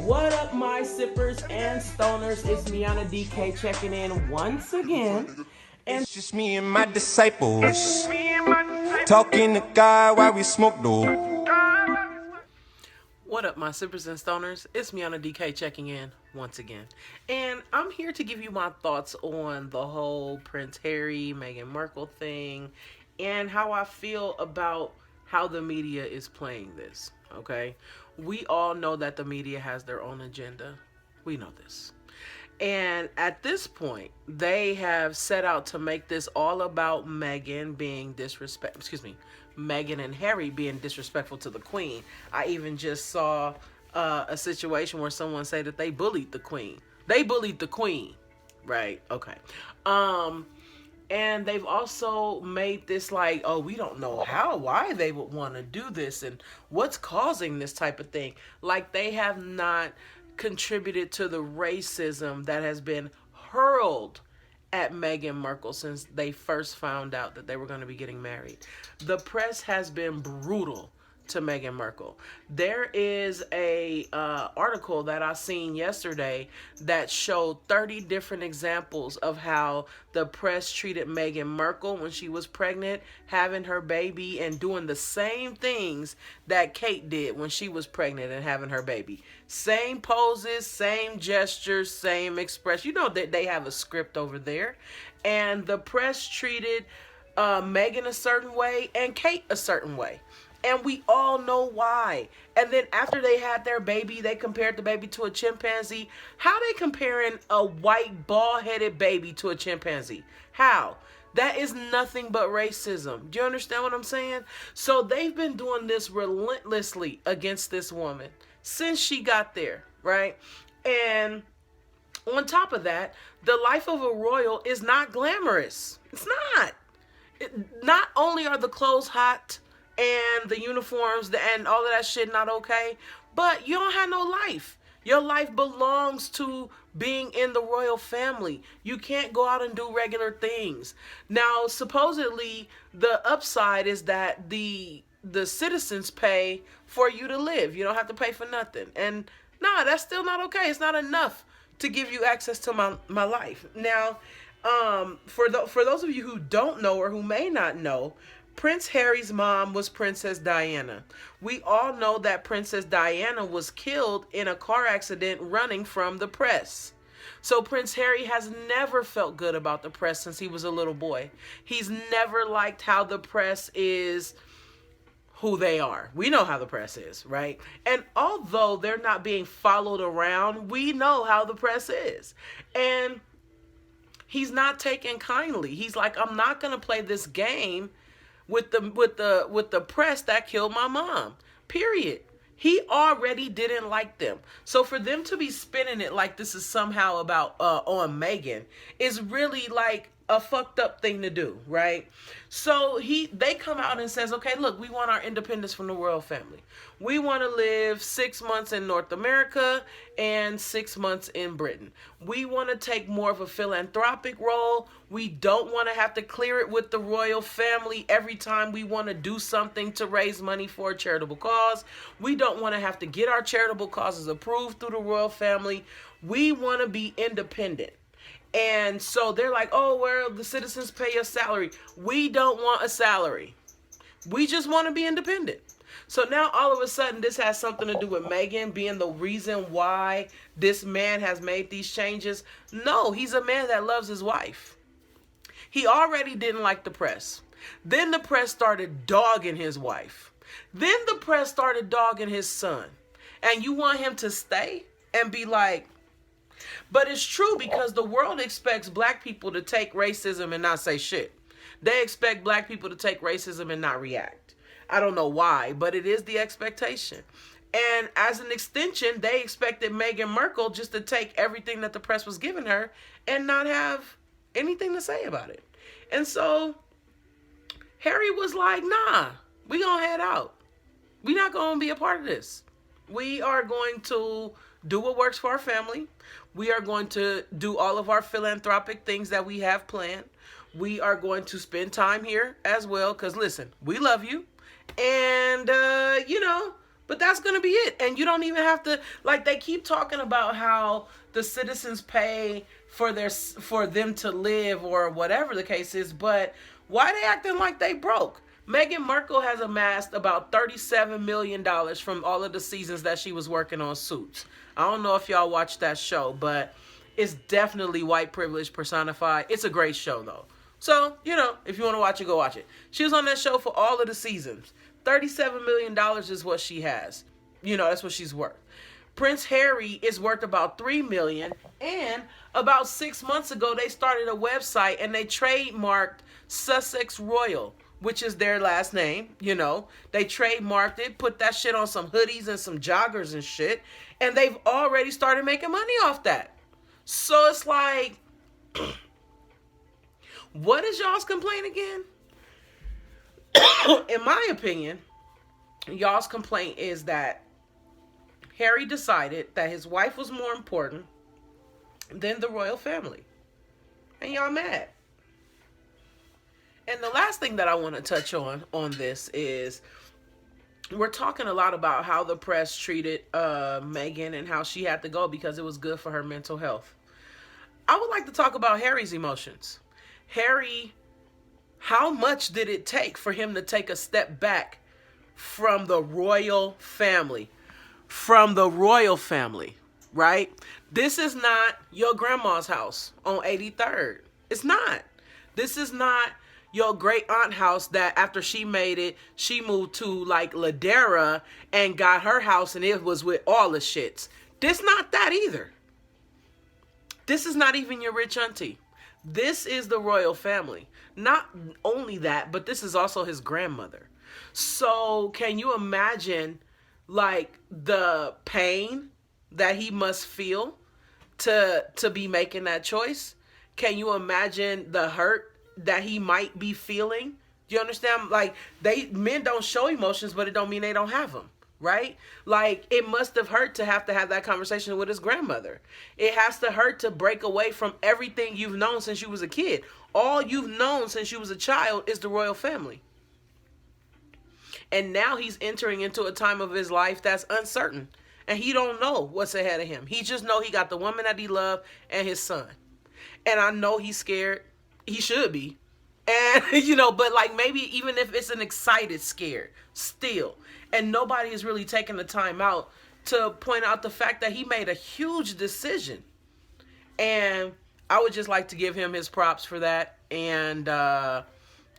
What up, my sippers and stoners? It's Miana DK checking in once again. And It's just me and my disciples talking to God while we smoke dope. what up, my sippers and stoners? It's Miana DK checking in once again. And I'm here to give you my thoughts on the whole Prince Harry, Meghan Markle thing, and how I feel about how the media is playing this, okay? We all know that the media has their own agenda. We know this. And at this point, they have set out to make this all about Meghan and Harry being disrespectful to the Queen. I even just saw a situation where someone said that they bullied the Queen. They bullied the Queen, right? Okay. And they've also made this like, oh, we don't know why they would want to do this and what's causing this type of thing. Like they have not contributed to the racism that has been hurled at Meghan Markle since they first found out that they were going to be getting married. The press has been brutal to Meghan Markle. There is a article that I seen yesterday that showed 30 different examples of how the press treated Meghan Markle when she was pregnant, having her baby, and doing the same things that Kate did when she was pregnant and having her baby. Same poses, same gestures, same expression. You know that they have a script over there. And the press treated Meghan a certain way and Kate a certain way. And we all know why. And then after they had their baby, they compared the baby to a chimpanzee. How they comparing a white, bald-headed baby to a chimpanzee? How? That is nothing but racism. Do you understand what I'm saying? So they've been doing this relentlessly against this woman since she got there, right? And on top of that, the life of a royal is not glamorous. It's not. Not only are the clothes hot, and the uniforms and all of that shit not okay, but you don't have no life. Your life belongs to being in the royal family. You can't go out and do regular things. Now, supposedly, the upside is that the citizens pay for you to live. You don't have to pay for nothing. And nah, that's still not okay. It's not enough to give you access to my life. Now, for those of you who don't know or who may not know, Prince Harry's mom was Princess Diana. We all know that Princess Diana was killed in a car accident running from the press. So Prince Harry has never felt good about the press since he was a little boy. He's never liked how the press is who they are. We know how the press is, right? And although they're not being followed around, we know how the press is. And he's not taken kindly. He's like, I'm not going to play this game with the press that killed my mom. Period. He already didn't like them. So for them to be spinning it like this is somehow about on Meghan is really like a fucked up thing to do, right? So they come out and says, okay, look, we want our independence from the royal family. We want to live 6 months in North America and 6 months in Britain. We want to take more of a philanthropic role. We don't want to have to clear it with the royal family every time we want to do something to raise money for a charitable cause. We don't want to have to get our charitable causes approved through the royal family. We want to be independent. And so they're like, oh, well, the citizens pay a salary. We don't want a salary. We just want to be independent. So now all of a sudden this has something to do with Meghan being the reason why this man has made these changes. No, he's a man that loves his wife. He already didn't like the press. Then the press started dogging his wife. Then the press started dogging his son. And you want him to stay and be like, but it's true because the world expects black people to take racism and not say shit. They expect black people to take racism and not react. I don't know why, but it is the expectation. And as an extension, they expected Meghan Markle just to take everything that the press was giving her and not have anything to say about it. And so Harry was like, nah, we gonna head out. We not gonna be a part of this. We are going to do what works for our family. We are going to do all of our philanthropic things that we have planned. We are going to spend time here as well. Because listen, we love you. And, But that's going to be it. And you don't even have to, like, they keep talking about how the citizens pay for them to live or whatever the case is, but why they acting like they broke? Meghan Markle has amassed about $37 million from all of the seasons that she was working on Suits. I don't know if y'all watched that show, but it's definitely white privilege personified. It's a great show, though. So, if you want to watch it, go watch it. She was on that show for all of the seasons. $37 million is what she has. That's what she's worth. Prince Harry is worth about $3 million. And about 6 months ago, they started a website and they trademarked Sussex Royal, which is their last name. They trademarked it, put that shit on some hoodies and some joggers and shit. And they've already started making money off that. So it's like, what is y'all's complaint again? In my opinion, y'all's complaint is that Harry decided that his wife was more important than the royal family. And y'all mad. And the last thing that I want to touch on this is we're talking a lot about how the press treated Meghan and how she had to go because it was good for her mental health. I would like to talk about Harry's emotions. Harry, how much did it take for him to take a step back from the royal family? From the royal family, right? This is not your grandma's house on 83rd. It's not. This is not your great aunt house that after she made it, she moved to like Ladera and got her house and it was with all the shits. This not that either. This is not even your rich auntie. This is the royal family. Not only that, but this is also his grandmother. So can you imagine like the pain that he must feel to be making that choice? Can you imagine the hurt that he might be feeling? Do you understand? Like men don't show emotions, but it don't mean they don't have them, right? Like it must have hurt to have that conversation with his grandmother. It has to hurt to break away from everything you've known since you was a kid. All you've known since you was a child is the royal family. And now he's entering into a time of his life that's uncertain. And he don't know what's ahead of him. He just know he got the woman that he loved and his son. And I know he's scared. He should be. And, but like maybe even if it's an excited scared, still. And nobody is really taking the time out to point out the fact that he made a huge decision. And I would just like to give him his props for that. And,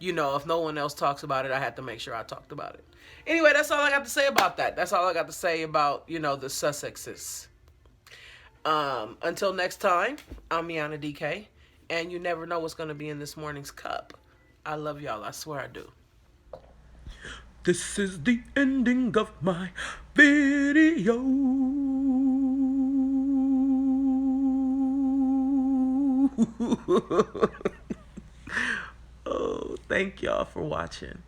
if no one else talks about it, I had to make sure I talked about it. Anyway, that's all I got to say about that. That's all I got to say about, the Sussexes. Until next time, I'm Miana DK. And you never know what's going to be in this morning's cup. I love y'all. I swear I do. This is the ending of my video. Oh, thank y'all for watching.